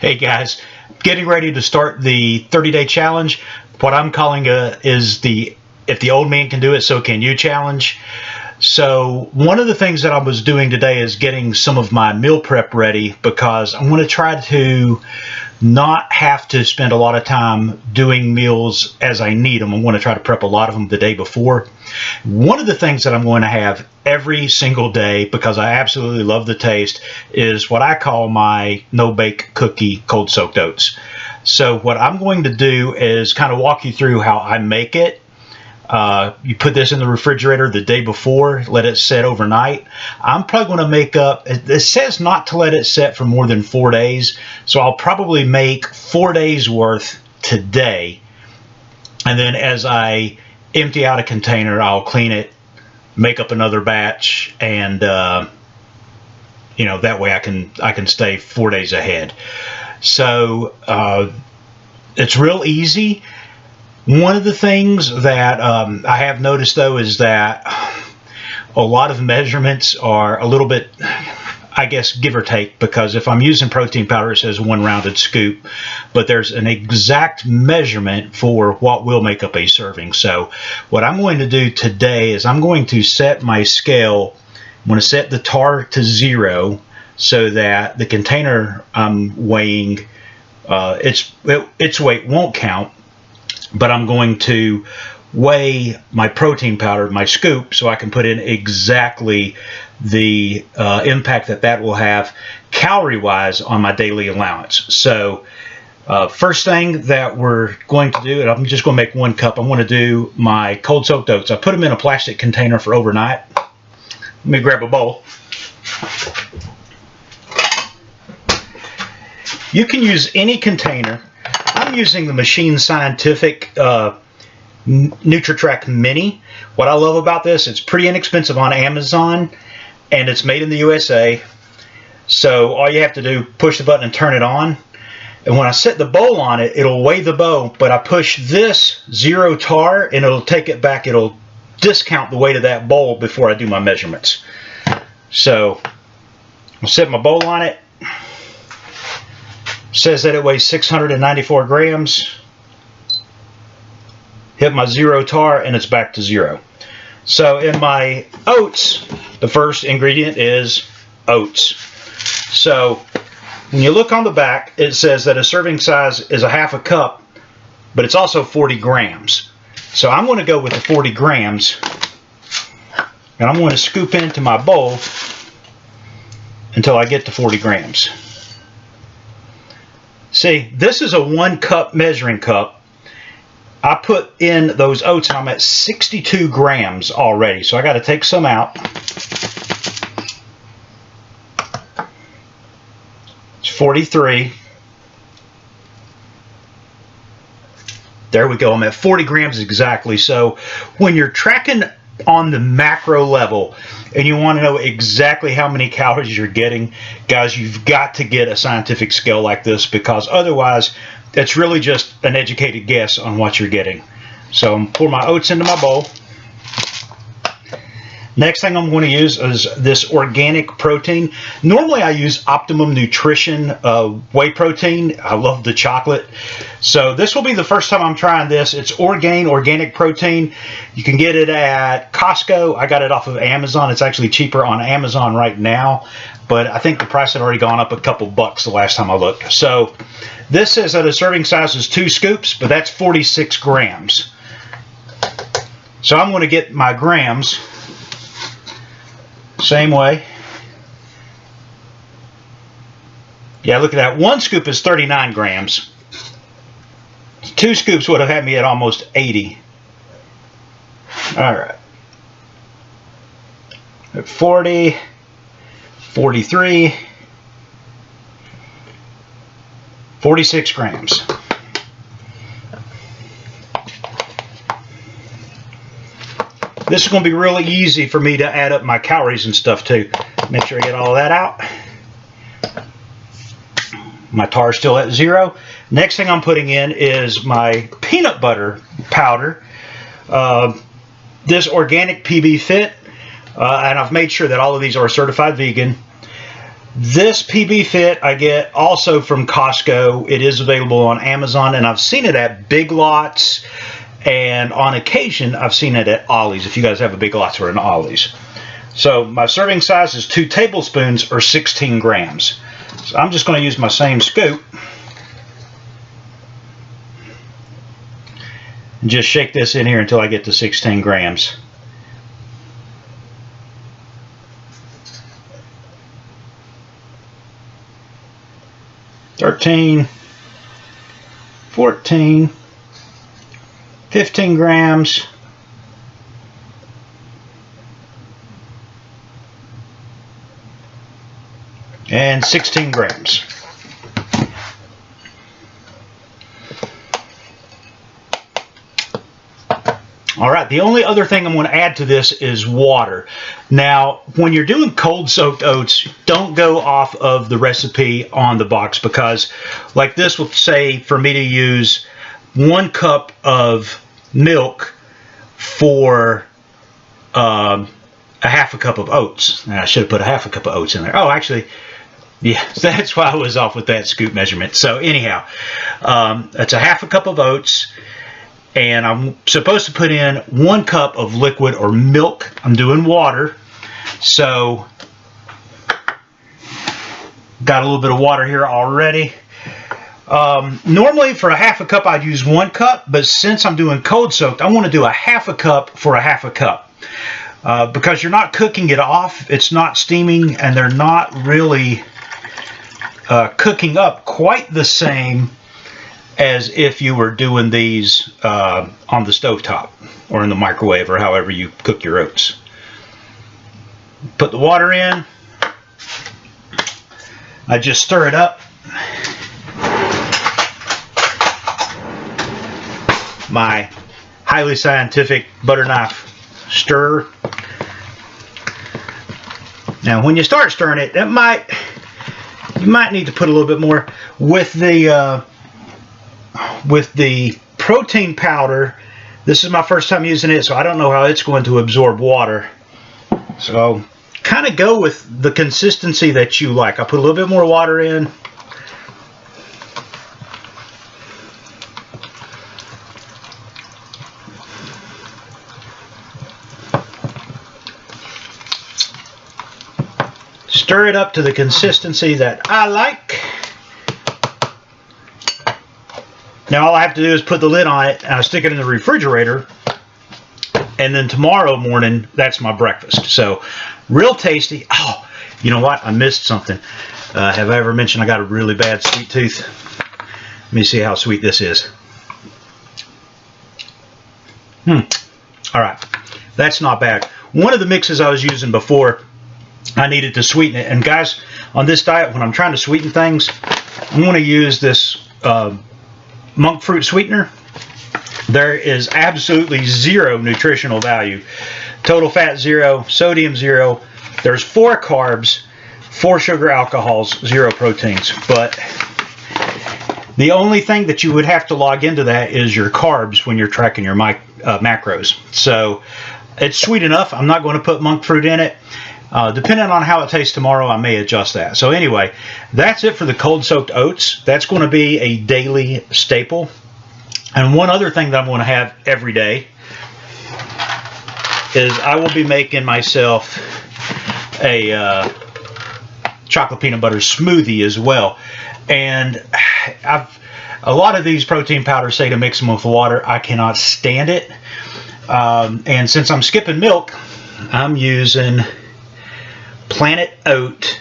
Hey guys, getting ready to start the 30-day challenge. What I'm calling is the "If the old man can do it, so can you" challenge. So one of the things that I was doing today is getting some of my meal prep ready because I'm going to try to not have to spend a lot of time doing meals as I need them. I'm going to try to prep a lot of them the day before. One of the things that I'm going to have every single day, because I absolutely love the taste, is what I call my no-bake cookie cold soaked oats. So what I'm going to do is kind of walk you through how I make it. You put this in the refrigerator the day before, let it set overnight. I'm probably going to make up, it says not to let it set for more than 4 days, so I'll probably make 4 days worth today. And then as I empty out a container, I'll clean it, make up another batch, and you know, that way I can stay 4 days ahead. So it's real easy. One of the things that I have noticed, though, is that a lot of measurements are a little bit, I guess, give or take, because if I'm using protein powder, it says 1 rounded scoop, but there's an exact measurement for what will make up a serving. So what I'm going to do today is I'm going to set my scale. I'm going to set the tar to 0 so that the container I'm weighing, its weight won't count. But I'm going to weigh my protein powder, my scoop, so I can put in exactly the impact that will have calorie-wise on my daily allowance. So first thing that we're going to do, and I'm just going to make 1 cup, I'm going to do my cold soaked oats. I put them in a plastic container for overnight. Let me grab a bowl. You can use any container. I'm using the Machine Scientific NutriTrack Mini. What I love about this, it's pretty inexpensive on Amazon, and it's made in the USA. So all you have to do, push the button and turn it on. And when I set the bowl on it, it'll weigh the bowl, but I push this 0 tar, and it'll take it back. It'll discount the weight of that bowl before I do my measurements. So I'll set my bowl on it. Says that it weighs 694 grams. Hit my 0 tar and it's back to 0. So in my oats, the first ingredient is oats. So when you look on the back, it says that a serving size is a ½ a cup, but it's also 40 grams. So I'm going to go with the 40 grams, and I'm going to scoop into my bowl until I get to 40 grams. See, this is a 1 cup measuring cup. I put in those oats and I'm at 62 grams already. So I got to take some out. It's 43. There we go. I'm at 40 grams exactly. So when you're tracking on the macro level and you want to know exactly how many calories you're getting, guys, you've got to get a scientific scale like this, because otherwise it's really just an educated guess on what you're getting. So I'm pour my oats into my bowl. Next thing I'm going to use is this organic protein. Normally I use Optimum Nutrition whey protein. I love the chocolate. So this will be the first time I'm trying this. It's organic protein. You can get it at Costco. I got it off of Amazon. It's actually cheaper on Amazon right now, but I think the price had already gone up a couple bucks the last time I looked. So this says that a serving size is 2 scoops, but that's 46 grams. So I'm going to get my grams same way. Yeah, look at that. 1 scoop is 39 grams. 2 scoops would have had me at almost 80. All right. At 40, 43, 46 grams. This is going to be really easy for me to add up my calories and stuff too. Make sure I get all of that out. My tar is still at 0. Next thing I'm putting in is my peanut butter powder. This organic PB Fit, and I've made sure that all of these are certified vegan. This PB Fit I get also from Costco. It is available on Amazon, and I've seen it at Big Lots, and on occasion I've seen it at Ollie's, if you guys have a Big Lots or an Ollie's. So my serving size is 2 tablespoons or 16 grams. So I'm just going to use my same scoop and just shake this in here until I get to 16 grams. 13, 14, 15 grams, and 16 grams. All right, the only other thing I'm going to add to this is water. Now, when you're doing cold soaked oats, don't go off of the recipe on the box, because like this will say for me to use 1 cup of milk for a half a cup of oats. Now, I should have put a half a cup of oats in there. Oh, actually, yeah, that's why I was off with that scoop measurement. So anyhow, that's a half a cup of oats. And I'm supposed to put in 1 cup of liquid or milk. I'm doing water. So, got a little bit of water here already. Normally for a half a cup I'd use 1 cup, but since I'm doing cold soaked, I want to do a half a cup for a half a cup. Because you're not cooking it off, it's not steaming, and they're not really cooking up quite the same as if you were doing these on the stovetop or in the microwave or however you cook your oats. Put the water in. I just stir it up. My highly scientific butter knife stirrer. Now when you start stirring it, you might need to put a little bit more. With the protein powder, this is my first time using it, so I don't know how it's going to absorb water. So kind of go with the consistency that you like. I put a little bit more water in. Stir it up to the consistency that I like. Now all I have to do is put the lid on it and I stick it in the refrigerator, and then tomorrow morning that's my breakfast. So real tasty. Oh, you know what? I missed something. Have I ever mentioned I got a really bad sweet tooth? Let me see how sweet this is. All right, that's not bad. One of the mixes I was using before, I needed to sweeten it. And guys, on this diet, when I'm trying to sweeten things, I'm going to use this monk fruit sweetener. There is absolutely zero nutritional value. Total fat 0, sodium 0. There's 4 carbs, 4 sugar alcohols, 0 proteins. But the only thing that you would have to log into that is your carbs when you're tracking your macros. So it's sweet enough. I'm not going to put monk fruit in it. Depending on how it tastes tomorrow, I may adjust that. So anyway, that's it for the cold soaked oats. That's going to be a daily staple. And one other thing that I'm going to have every day is I will be making myself a chocolate peanut butter smoothie as well. And a lot of these protein powders say to mix them with water. I cannot stand it. And since I'm skipping milk, I'm using Planet oat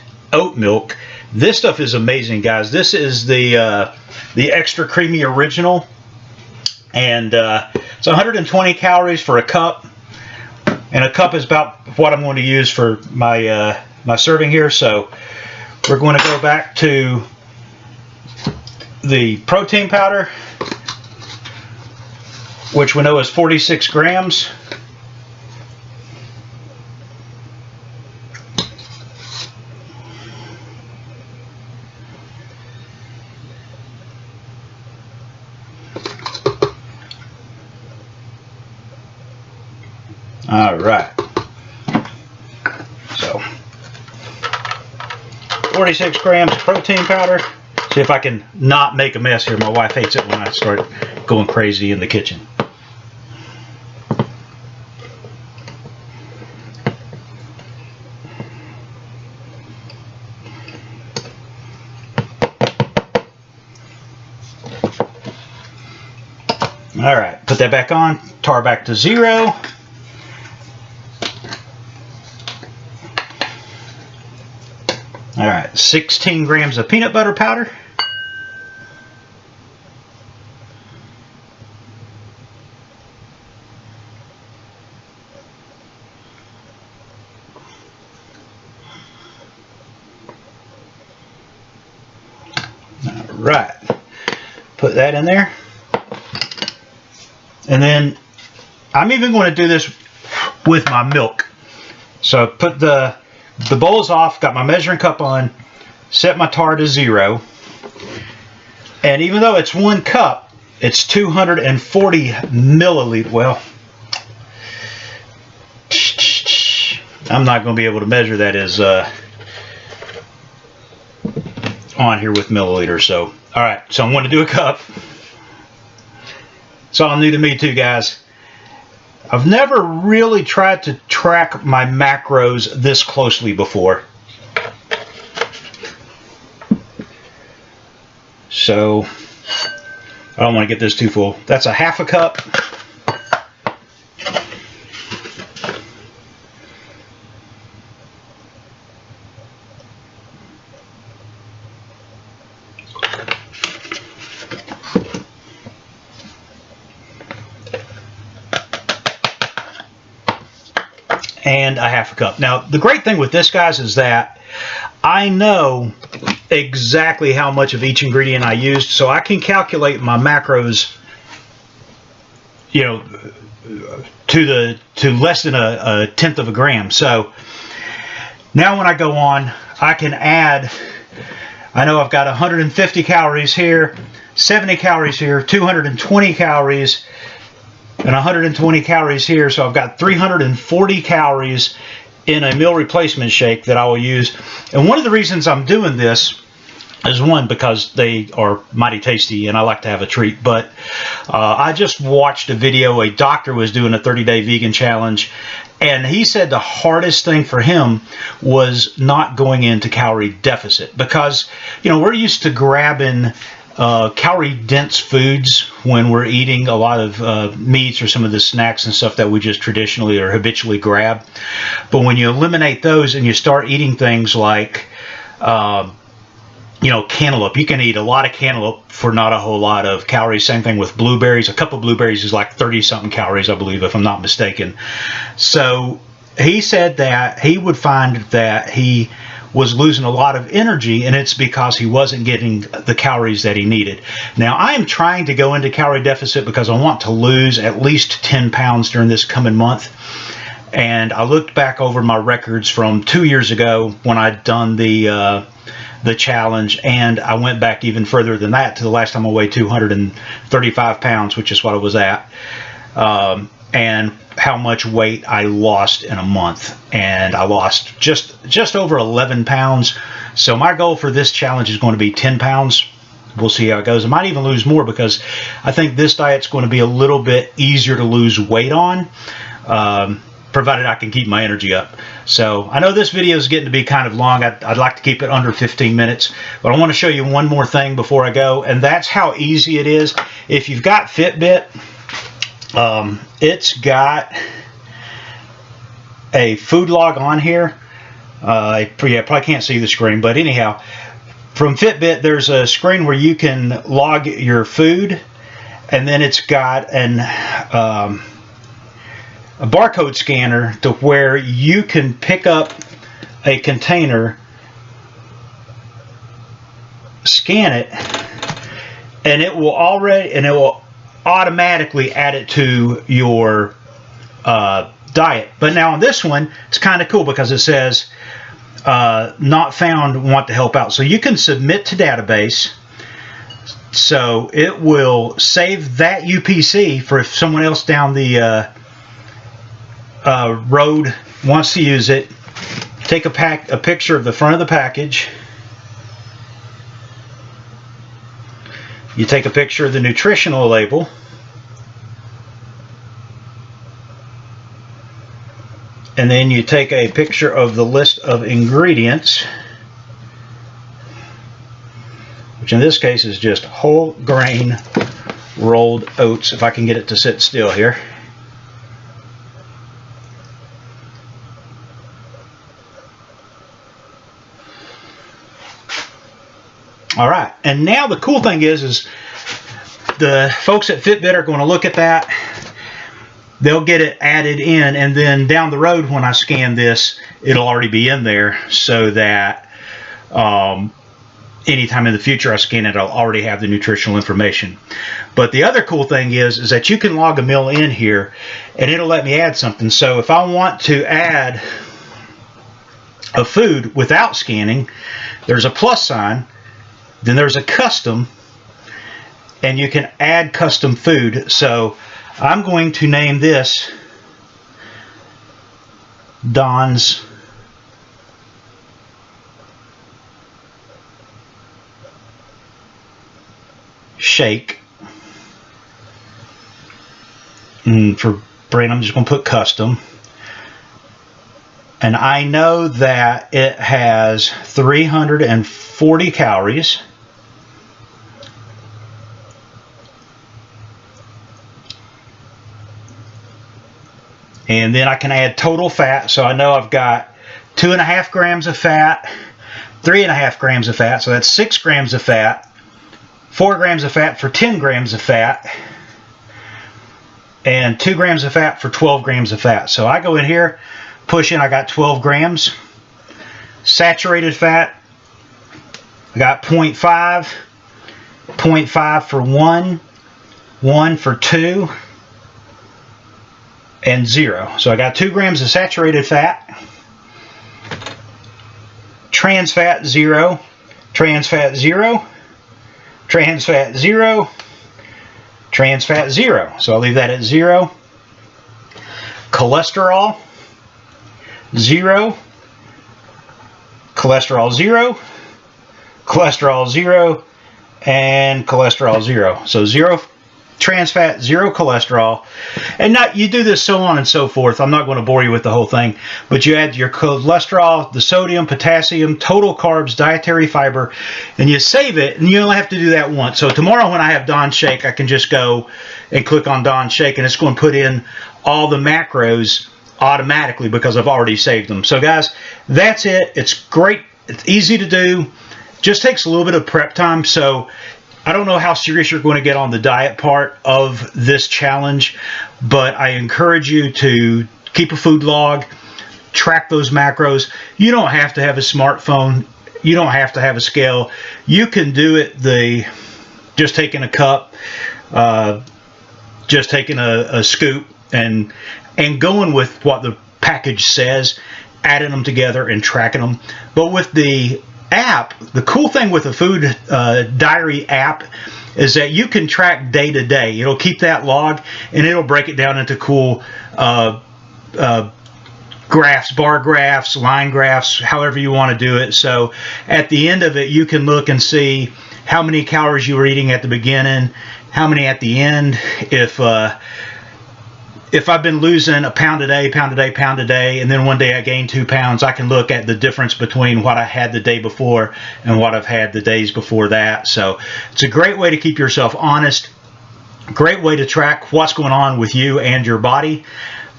milk. This stuff is amazing, guys. This is the extra creamy original, and it's 120 calories for a cup, and a cup is about what I'm going to use for my my serving here. So we're going to go back to the protein powder, which we know is 46 grams. All right. So 46 grams of protein powder. See if I can not make a mess here. My wife hates it when I start going crazy in the kitchen. All right, put that back on, tar back to 0. All right, 16 grams of peanut butter powder. All right, put that in there. And then I'm even going to do this with my milk. So put the bowls off, got my measuring cup on, set my tar to 0. And even though it's 1 cup, it's 240 milliliters. Well, I'm not going to be able to measure that as on here with milliliters. So, all right, so I'm going to do a cup. It's all new to me too, guys. I've never really tried to track my macros this closely before. So I don't want to get this too full. That's a half a cup. And a half a cup. Now, the great thing with this, guys, is that I know exactly how much of each ingredient I used, so I can calculate my macros, you know, to less than a tenth of a gram. So now when I go on, I can add, I know I've got 150 calories here, 70 calories here, 220 calories, and 120 calories here, so I've got 340 calories in a meal replacement shake that I will use. And one of the reasons I'm doing this is, one, because they are mighty tasty and I like to have a treat, but I just watched a video. A doctor was doing a 30-day vegan challenge, and he said the hardest thing for him was not going into calorie deficit, because, you know, we're used to grabbing calorie dense foods when we're eating a lot of meats or some of the snacks and stuff that we just traditionally or habitually grab. But when you eliminate those and you start eating things like you know, cantaloupe, you can eat a lot of cantaloupe for not a whole lot of calories. Same thing with blueberries. A cup of blueberries is like 30 something calories, I believe, if I'm not mistaken. So he said that he would find that he was losing a lot of energy, and it's because he wasn't getting the calories that he needed. Now, I am trying to go into calorie deficit because I want to lose at least 10 pounds during this coming month. And I looked back over my records from 2 years ago when I'd done the challenge, and I went back even further than that to the last time I weighed 235 pounds, which is what I was at. And how much weight I lost in a month, and I lost just over 11 pounds. So my goal for this challenge is going to be 10 pounds. We'll see how it goes. I might even lose more, because I think this diet's going to be a little bit easier to lose weight on, provided I can keep my energy up. So I know this video is getting to be kind of long. I'd like to keep it under 15 minutes, but I want to show you one more thing before I go, and that's how easy it is. If you've got Fitbit, it's got a food log on here. Yeah, probably can't see the screen, but anyhow, from Fitbit, there's a screen where you can log your food, and then it's got a barcode scanner to where you can pick up a container, scan it, and it will automatically add it to your diet. But now on this one, it's kind of cool because it says not found, want to help out. So you can submit to database, so it will save that UPC for if someone else down the road wants to use it. Take a picture of the front of the package, You take a picture of the nutritional label. And then you take a picture of the list of ingredients, which in this case is just whole grain rolled oats, if I can get it to sit still here. All right, and now the cool thing is the folks at Fitbit are going to look at that. They'll get it added in, and then down the road when I scan this, it'll already be in there, so that anytime in the future I scan it, I'll already have the nutritional information. But the other cool thing is that you can log a meal in here, and it'll let me add something. So if I want to add a food without scanning, there's a plus sign, then there's a custom, and you can add custom food. So I'm going to name this Don's Shake. And for brand, I'm just going to put custom. And I know that it has 340 calories. And then I can add total fat. So I know I've got 2.5 grams of fat, 3.5 grams of fat. So that's 6 grams of fat, 4 grams of fat for 10 grams of fat, and 2 grams of fat for 12 grams of fat. So I go in here, push in, I got 12 grams. Saturated fat, I got 0.5, 0.5 for 1, 1 for 2, and 0. So I got 2 grams of saturated fat. Trans fat 0, trans fat 0, trans fat 0, trans fat 0. So I'll leave that at 0. Cholesterol 0, cholesterol 0, cholesterol 0, and cholesterol 0. So 0 trans fat, 0 cholesterol. And not, you do this so on and so forth. I'm not going to bore you with the whole thing, but you add your cholesterol, the sodium, potassium, total carbs, dietary fiber, and you save it, and you only have to do that once. So tomorrow when I have Don's Shake, I can just go and click on Don's Shake, and it's going to put in all the macros automatically because I've already saved them. So guys, that's it. It's great. It's easy to do. Just takes a little bit of prep time. So I don't know how serious you're going to get on the diet part of this challenge, but I encourage you to keep a food log, track those macros. You don't have to have a smartphone. You don't have to have a scale. You can do it just taking a cup, just taking a scoop, and going with what the package says, adding them together and tracking them. But with the app, the cool thing with the food diary app is that you can track day to day. It'll keep that log, and it'll break it down into cool graphs, bar graphs, line graphs, however you want to do it. So at the end of it, you can look and see how many calories you were eating at the beginning, how many at the end. If I've been losing a pound a day, and then one day I gain 2 pounds, I can look at the difference between what I had the day before and what I've had the days before that. So it's a great way to keep yourself honest, great way to track what's going on with you and your body.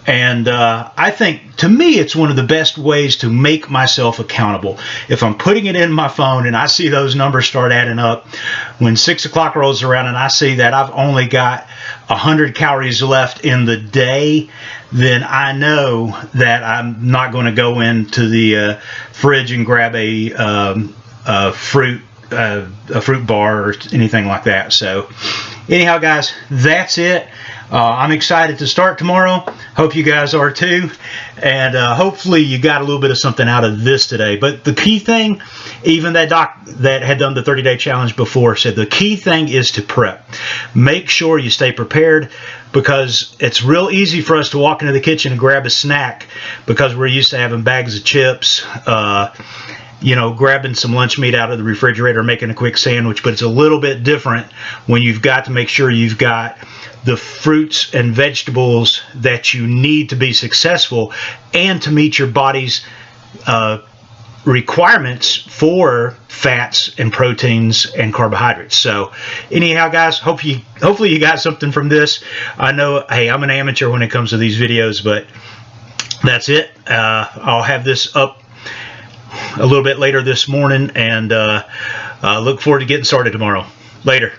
And I think, to me, it's one of the best ways to make myself accountable. If I'm putting it in my phone and I see those numbers start adding up, when 6 o'clock rolls around and I see that I've only got 100 calories left in the day, then I know that I'm not going to go into the fridge and grab a fruit bar or anything like that. So anyhow, guys, that's it. I'm excited to start tomorrow. Hope you guys are too. And hopefully you got a little bit of something out of this today. But the key thing, even that doc that had done the 30-day challenge before said the key thing is to prep. Make sure you stay prepared, because it's real easy for us to walk into the kitchen and grab a snack because we're used to having bags of chips grabbing some lunch meat out of the refrigerator, making a quick sandwich, but it's a little bit different when you've got to make sure you've got the fruits and vegetables that you need to be successful and to meet your body's requirements for fats and proteins and carbohydrates. So anyhow, guys, hopefully you got something from this. I know, hey, I'm an amateur when it comes to these videos, but that's it. I'll have this up a little bit later this morning, and look forward to getting started tomorrow. Later.